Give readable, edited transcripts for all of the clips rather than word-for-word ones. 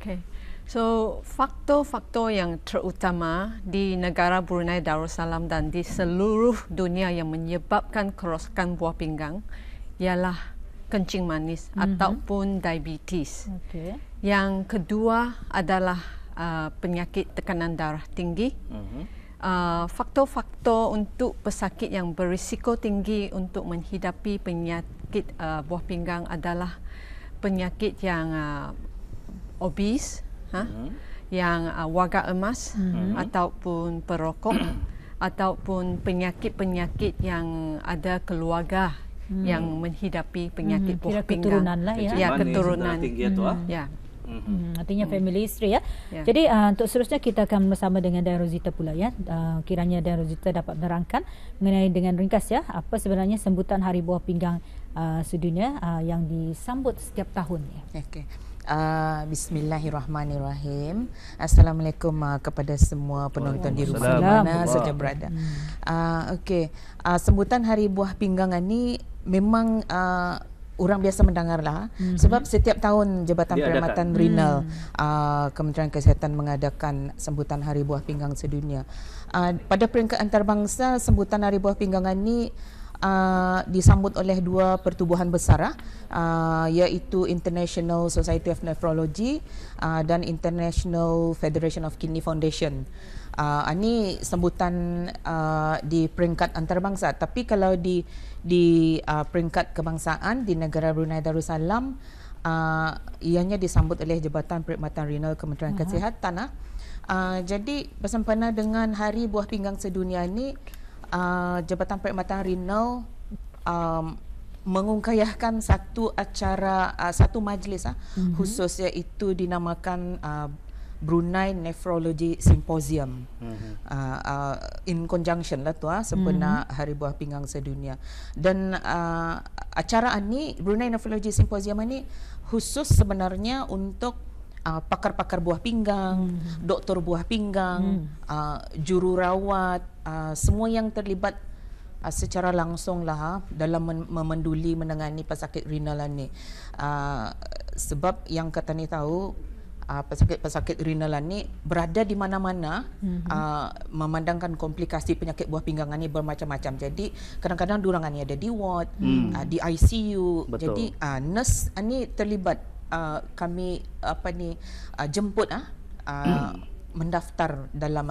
Okay. So, faktor-faktor yang terutama di negara Brunei Darussalam dan di seluruh dunia yang menyebabkan kerosakan buah pinggang ialah kencing manis ataupun diabetes. Okay. Yang kedua adalah penyakit tekanan darah tinggi. Faktor-faktor untuk pesakit yang berisiko tinggi untuk menghidapi penyakit buah pinggang adalah penyakit yang obes, yang wagak emas ataupun perokok ataupun penyakit-penyakit yang ada keluarga yang menghidapi penyakit buah pinggang. Keturunan lah ya. Ya, keturunan. Ya. Artinya family history ya. Jadi untuk seterusnya kita akan bersama dengan Dan Rosita pula ya. Kiranya Dan Rosita dapat menerangkan mengenai dengan ringkas ya apa sebenarnya sambutan Hari Buah Pinggang sedunia yang disambut setiap tahun ya. Okey. Bismillahirrahmanirrahim. Assalamualaikum kepada semua penonton di rumah di mana saja berada. Okey. Sambutan Hari Buah Pinggang ini memang orang biasa mendengarlah sebab setiap tahun Jabatan Perkhidmatan Renal Kementerian Kesihatan mengadakan sambutan Hari Buah Pinggang sedunia. Pada peringkat antarabangsa sambutan Hari Buah Pinggang ini disambut oleh dua pertubuhan besar iaitu International Society of Nephrology dan International Federation of Kidney Foundation. Ini sambutan di peringkat antarabangsa, tapi kalau di peringkat kebangsaan di negara Brunei Darussalam ianya disambut oleh Jabatan Perkhidmatan Renal Kementerian Kesihatan. Jadi bersempena dengan Hari Buah Pinggang sedunia ini Jabatan Perkhidmatan Renal mengungkayahkan satu acara, satu majlis khusus iaitu dinamakan Brunei Nephrology Symposium in conjunction lah tu sempena Hari Buah Pinggang sedunia. Dan acara ini Brunei Nephrology Symposium ini khusus sebenarnya untuk pakar-pakar buah pinggang, doktor buah pinggang, jururawat, semua yang terlibat secara langsung lah dalam memenduli menangani pesakit renal ni. Sebab yang kata ni tahu pesakit renal ni berada di mana-mana, memandangkan komplikasi penyakit buah pinggang ni bermacam-macam. Jadi kadang-kadang diorang ni ada di ward, di ICU. Betul. Jadi nurse ni terlibat. Kami jemput mendaftar dalam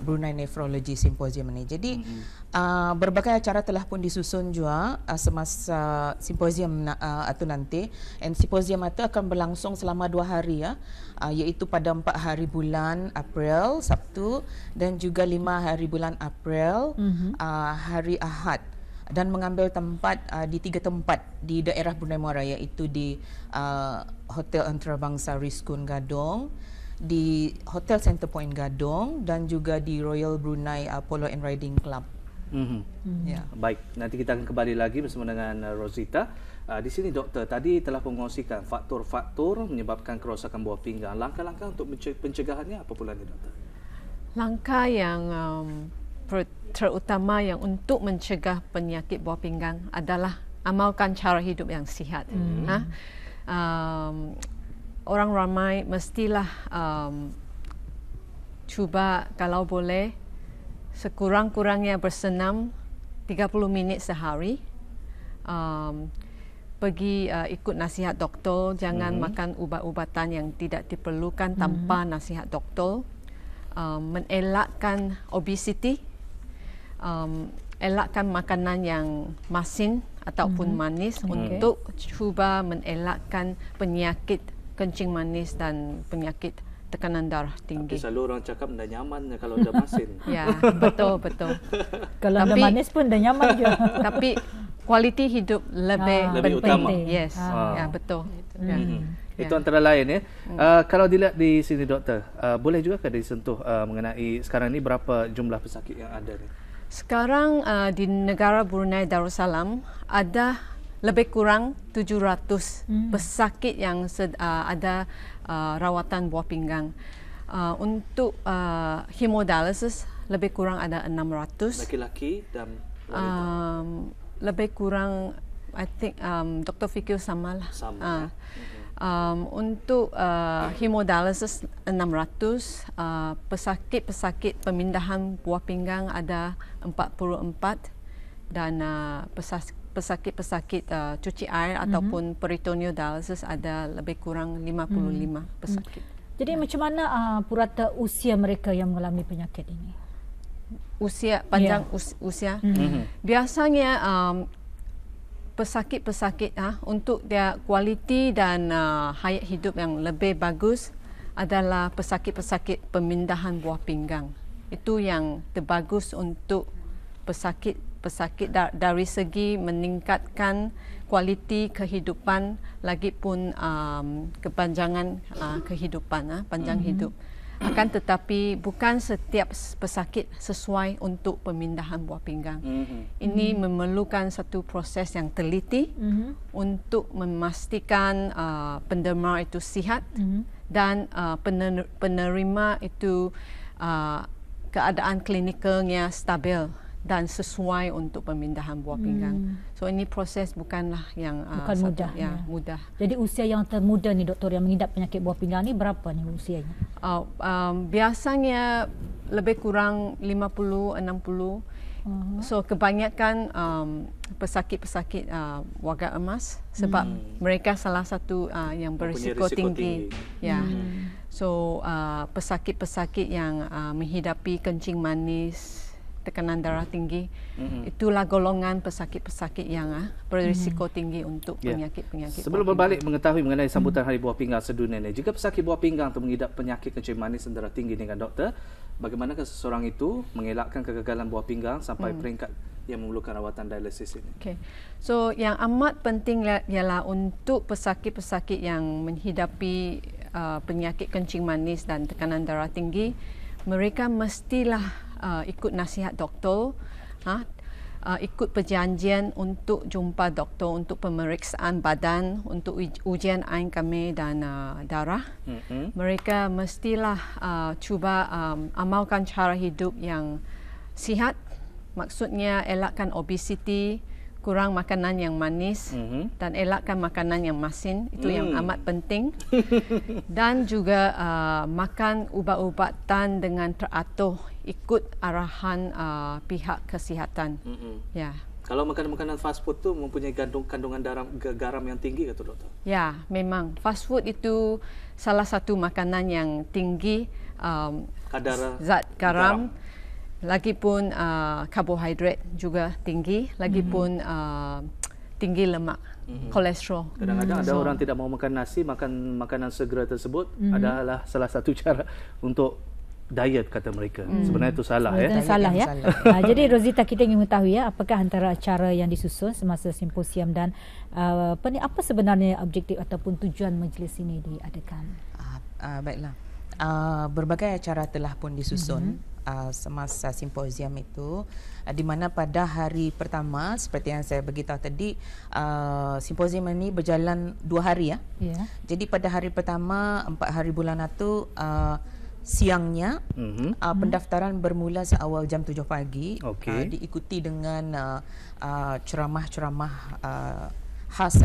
Brunei Nephrology Symposium ni. Jadi berbagai acara telah pun disusun juga semasa simposium itu nanti. And simposium itu akan berlangsung selama 2 hari iaitu pada 4 hari bulan April Sabtu dan juga 5 hari bulan April hari Ahad. Dan mengambil tempat di 3 tempat di daerah Brunei Muara, iaitu di Hotel Antarabangsa Rizkun Gadong, di Hotel Centrepoint Gadong dan juga di Royal Brunei Polo and Riding Club. Baik, nanti kita akan kembali lagi bersama dengan Rosita. Di sini doktor tadi telah mengkongsikan faktor-faktor menyebabkan kerosakan buah pinggang. Langkah-langkah untuk pencegahannya apa pula ni doktor? Langkah yang terutama yang untuk mencegah penyakit buah pinggang adalah amalkan cara hidup yang sihat. Orang ramai mestilah cuba kalau boleh sekurang-kurangnya bersenam 30 minit sehari. Pergi ikut nasihat doktor, jangan makan ubat-ubatan yang tidak diperlukan tanpa nasihat doktor. Mengelakkan obesity, elakkan makanan yang masin ataupun manis untuk cuba mengelakkan penyakit kencing manis dan penyakit tekanan darah tinggi. Tapi selalu orang cakap dah nyaman kalau dah masin. Ya, betul. Kalau dah manis pun dah nyaman juga. Tapi kualiti hidup lebih utama. Yes, ya betul. Itu antara lain ya. Kalau dilihat di sini doktor, boleh juga ke disentuh mengenai sekarang ni berapa jumlah pesakit yang ada ni? Sekarang di negara Brunei Darussalam ada lebih kurang 700 pesakit yang ada rawatan buah pinggang. Untuk hemodialisis lebih kurang ada 600. Laki-laki dan lebih kurang I think Dr. Fikir sama lah. Untuk hemodialisis 600, pesakit-pesakit pemindahan buah pinggang ada 44 dan pesakit-pesakit cuci air ataupun peritoneal dialysis ada lebih kurang 55 pesakit. Jadi macam mana purata usia mereka yang mengalami penyakit ini? Usia, panjang usia. Biasanya pesakit-pesakit untuk dia kualiti dan hayat hidup yang lebih bagus adalah pesakit-pesakit pemindahan buah pinggang. Itu yang terbagus untuk pesakit dari segi meningkatkan kualiti kehidupan lagipun kepanjangan kehidupan, panjang hidup. Akan tetapi bukan setiap pesakit sesuai untuk pemindahan buah pinggang. Ini memerlukan satu proses yang teliti untuk memastikan penderma itu sihat dan penerima itu keadaan klinikalnya stabil dan sesuai untuk pemindahan buah pinggang. So ini proses bukanlah yang mudah. Mudah. Jadi usia yang termuda ni doktor yang mengidap penyakit buah pinggang ni berapa ni usianya? Biasanya lebih kurang 50, 60. So kebanyakan pesakit-pesakit warga emas sebab mereka salah satu yang berisiko tinggi. Ya. So pesakit-pesakit yang menghidapi kencing manis, tekanan darah tinggi, itulah golongan pesakit-pesakit yang berisiko tinggi untuk penyakit-penyakit. Sebelum berbalik mengetahui mengenai sambutan Hari Buah Pinggang sedunia ini, jika pesakit buah pinggang itu mengidap penyakit kencing manis dan darah tinggi dengan doktor, bagaimanakah seseorang itu mengelakkan kegagalan buah pinggang sampai peringkat yang memerlukan rawatan dialisis ini? Okay. So yang amat penting ialah untuk pesakit-pesakit yang menghidapi penyakit kencing manis dan tekanan darah tinggi, mereka mestilah ikut nasihat doktor, ikut perjanjian untuk jumpa doktor untuk pemeriksaan badan, untuk ujian ain kemih dan darah. Mereka mestilah cuba amalkan cara hidup yang sihat, maksudnya elakkan obesiti, kurang makanan yang manis dan elakkan makanan yang masin, itu yang amat penting. Dan juga makan ubat-ubatan dengan teratur, ikut arahan pihak kesihatan. Ya. Kalau makanan-makanan fast food tu mempunyai kandungan garam yang tinggi ke tu doktor? Ya, memang fast food itu salah satu makanan yang tinggi kadar zat garam. Lagipun karbohidrat juga tinggi, lagipun tinggi lemak, kolesterol. Kadang-kadang ada orang tidak mau makan nasi, makan makanan segera tersebut adalah salah satu cara untuk diet kata mereka. Sebenarnya itu salah. Sebenarnya salah ya. Jadi Rosita, kita ingin mengetahui apakah antara acara yang disusun semasa simposium dan apa sebenarnya objektif ataupun tujuan majlis ini diadakan? Baiklah. Berbagai acara telah pun disusun semasa simposium itu, di mana pada hari pertama seperti yang saya beritahu tadi, simposium ini berjalan 2 hari ya. Jadi pada hari pertama 4 hari bulan itu siangnya pendaftaran bermula seawal jam 7 pagi, diikuti dengan ceramah-ceramah khas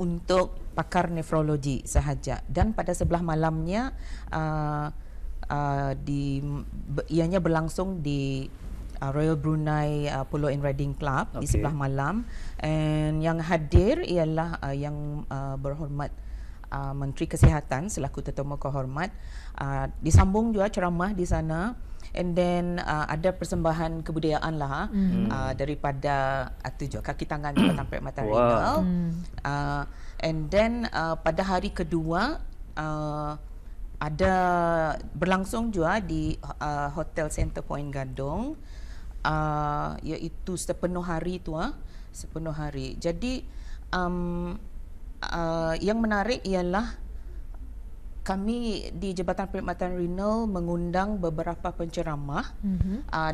untuk pakar nefrologi sahaja, dan pada sebelah malamnya ianya berlangsung di Royal Brunei Polo and Riding Club di sebelah malam, and yang hadir ialah yang berhormat Menteri Kesihatan selaku tetamu kehormat. Disambung juga ceramah di sana, and then ada persembahan kebudayaan lah daripada kaki tangan Jabatan Perkhidmatan Renal. And then pada hari kedua ada berlangsung juga di Hotel Center Point Gadong, iaitu sepenuh hari tu, sepenuh hari. Jadi yang menarik ialah kami di Jabatan Perkhidmatan Renal mengundang beberapa penceramah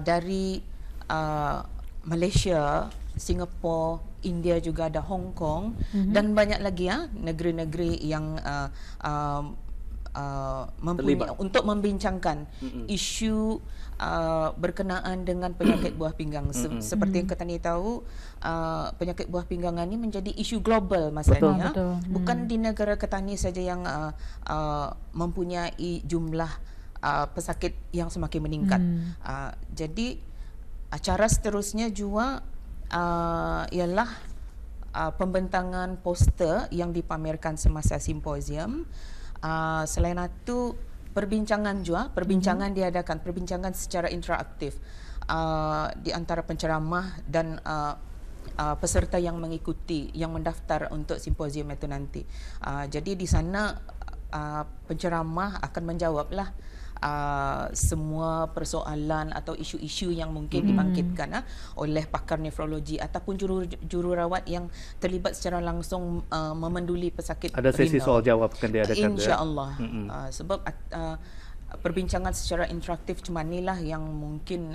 dari Malaysia, Singapura, India, juga ada Hong Kong dan banyak lagi negeri-negeri yang untuk membincangkan isu berkenaan dengan penyakit buah pinggang. Seperti yang kita ni tahu, penyakit buah pinggang ini menjadi isu global masa ni. Bukan di negara Ketani saja yang mempunyai jumlah pesakit yang semakin meningkat. Jadi acara seterusnya juga ialah pembentangan poster yang dipamerkan semasa simposium. Selain itu perbincangan diadakan, perbincangan secara interaktif di antara penceramah dan peserta yang mengikuti, yang mendaftar untuk simposium itu nanti. Jadi di sana penceramah akan menjawablah semua persoalan atau isu-isu yang mungkin dibangkitkan oleh pakar nefrologi ataupun jururawat yang terlibat secara langsung memenduli pesakit renal. Ada sesi soal jawab akan diadakan, InsyaAllah. Sebab perbincangan secara interaktif macam inilah yang mungkin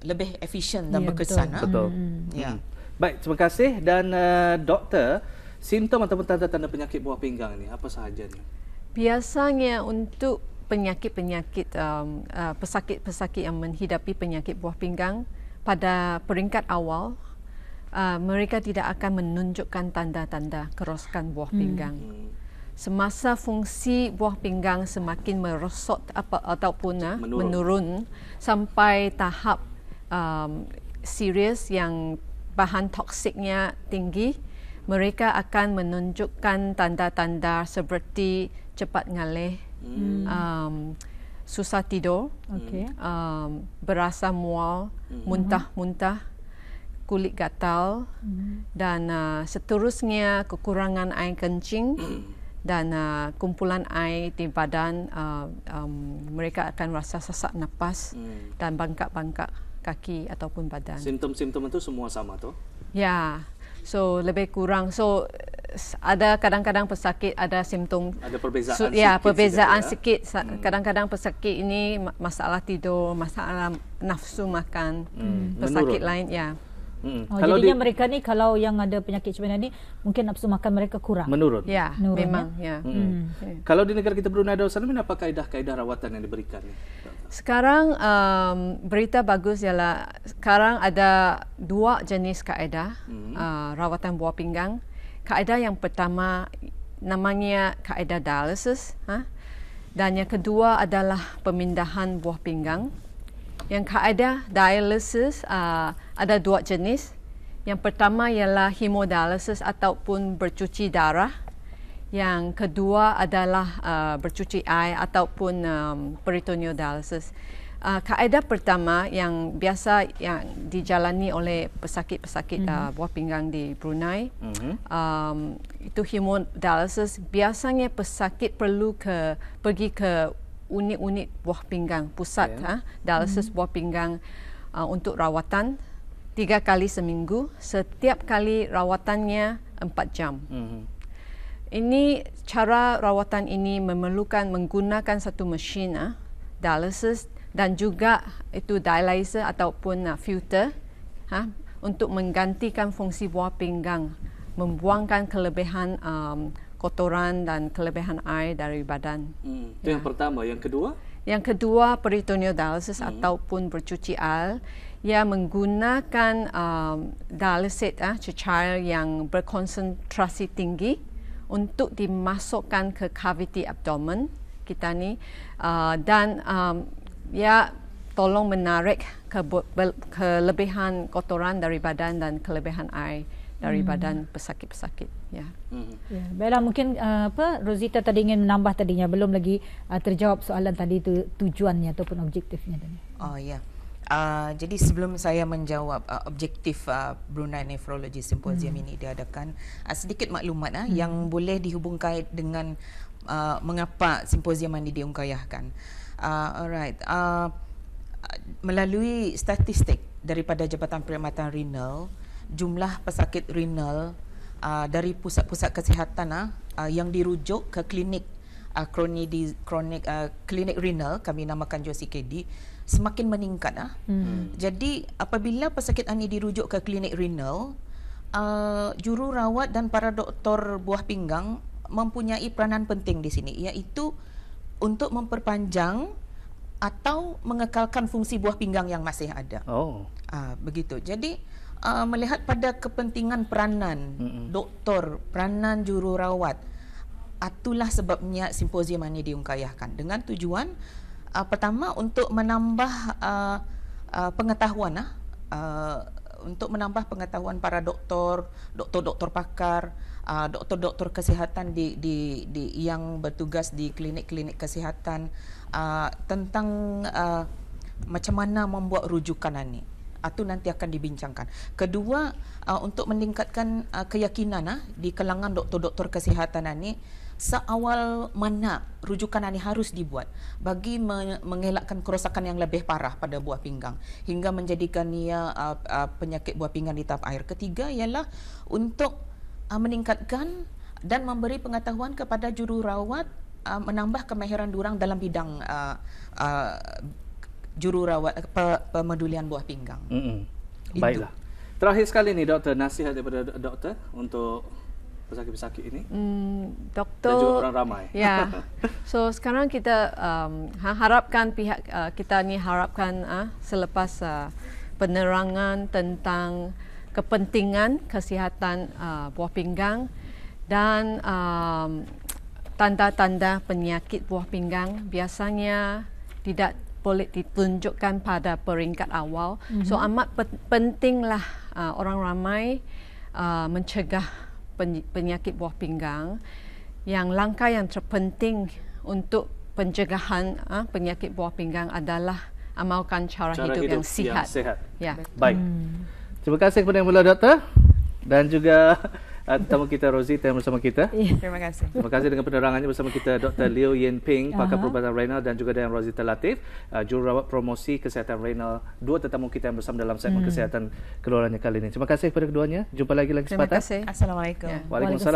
lebih efisien dan berkesan. Betul. Baik, terima kasih. Dan doktor, simptom ataupun tanda-tanda penyakit buah pinggang ini apa sahajanya? Biasanya untuk pesakit-pesakit yang menghidapi penyakit buah pinggang pada peringkat awal, mereka tidak akan menunjukkan tanda-tanda kerosakan buah pinggang. Semasa fungsi buah pinggang semakin merosot ataupun menurun sampai tahap serius yang bahan toksiknya tinggi, mereka akan menunjukkan tanda-tanda seperti cepat ngalih, susah tidur, berasa mual, muntah-muntah, kulit gatal, dan seterusnya kekurangan air kencing dan kumpulan air di badan. Mereka akan rasa sesak napas dan bangkak-bangkak kaki ataupun badan. Simptom-simptom itu semua sama tu? Ya, so lebih kurang. So ada kadang-kadang pesakit ada simptom, ada perbezaan perbezaan sikit. Kadang-kadang pesakit ini masalah tidur, masalah nafsu makan, pesakit lain Jadinya mereka ni kalau yang ada penyakit macam ni mungkin nafsu makan mereka kurang. Menurun. Memang. Kalau di negara kita Brunei Darussalam, apa kaedah-kaedah rawatan yang diberikan? Sekarang berita bagus ialah sekarang ada 2 jenis kaedah rawatan buah pinggang. Kaedah yang pertama namanya kaedah dialisis, dan yang kedua adalah pemindahan buah pinggang. Yang kaedah dialisis ada 2 jenis. Yang pertama ialah hemodialisis ataupun bercuci darah. Yang kedua adalah bercuci air ataupun peritoneal dialisis. Kaedah pertama yang biasa yang dijalani oleh pesakit-pesakit buah pinggang di Brunei, itu hemodialisis. Biasanya pesakit perlu pergi ke unit-unit buah pinggang, pusat dialisis buah pinggang untuk rawatan 3 kali seminggu. Setiap kali rawatannya 4 jam. Ini cara rawatan ini memerlukan menggunakan satu mesin dialisis dan juga itu dialyzer ataupun filter untuk menggantikan fungsi buah pinggang, membuangkan kelebihan kotoran dan kelebihan air dari badan. Itu yang pertama. Yang kedua? Yang kedua peritoneal dialysis ataupun bercuci air. Ia menggunakan dialisit cecair yang berkonsentrasi tinggi untuk dimasukkan ke kaviti abdomen kita ni, dan tolong menarik kelebihan kotoran dari badan dan kelebihan air dari badan pesakit-pesakit. Baiklah, mungkin Rosita tadi ingin menambah tadinya, belum lagi terjawab soalan tadi itu tujuannya ataupun objektifnya tadi. Jadi sebelum saya menjawab objektif Brunei Nephrology Symposium ini diadakan, sedikit maklumat yang boleh dihubungkan dengan mengapa simposium ini diungkayahkan. Melalui statistik daripada Jabatan Perkhidmatan Renal, jumlah pesakit renal dari pusat-pusat kesihatan yang dirujuk ke klinik klinik renal, kami namakan JCKD, semakin meningkat. Jadi apabila pesakit ini dirujuk ke klinik renal, jururawat dan para doktor buah pinggang mempunyai peranan penting di sini, iaitu untuk memperpanjang atau mengekalkan fungsi buah pinggang yang masih ada. Begitu. Jadi melihat pada kepentingan peranan doktor, peranan jururawat, itulah sebabnya simposium ini diungkayahkan dengan tujuan pertama untuk menambah pengetahuan untuk menambah pengetahuan para doktor pakar, doktor kesihatan di yang bertugas di klinik-klinik kesihatan tentang macam mana membuat rujukan ini. Itu nanti akan dibincangkan. Kedua, untuk meningkatkan keyakinan di kalangan doktor-doktor kesihatan ini seawal mana rujukan ini harus dibuat bagi mengelakkan kerosakan yang lebih parah pada buah pinggang hingga menjadikan ia penyakit buah pinggang di tahap akhir. Ketiga ialah untuk meningkatkan dan memberi pengetahuan kepada jururawat, menambah kemahiran diorang dalam bidang jururawat pemedulian buah pinggang. Baiklah. Terakhir sekali ni doktor, nasihat daripada doktor untuk pesakit-pesakit ini, doktor dan juga orang ramai. Ya. So sekarang kita harapkan pihak kita ni harapkan selepas penerangan tentang kepentingan kesihatan buah pinggang dan tanda-tanda penyakit buah pinggang biasanya tidak boleh ditunjukkan pada peringkat awal. So amat pentinglah orang ramai mencegah penyakit buah pinggang. Yang langkah yang terpenting untuk pencegahan penyakit buah pinggang adalah amalkan cara hidup yang sihat. Ya. Baik. Terima kasih kepada Yang Mulia Doktor dan juga tetamu kita Rosita yang bersama kita. Terima kasih. Terima kasih dengan penerangannya bersama kita Dr. Liew Yen Ping, pakar perubatan renal, dan juga dengan Rosita Latif, jururawat promosi kesihatan renal. Dua tetamu kita yang bersama dalam segmen kesihatan keluarannya kali ini. Terima kasih kepada keduanya. Jumpa lagi kesempatan. Terima kasih. Assalamualaikum. Waalaikumsalam.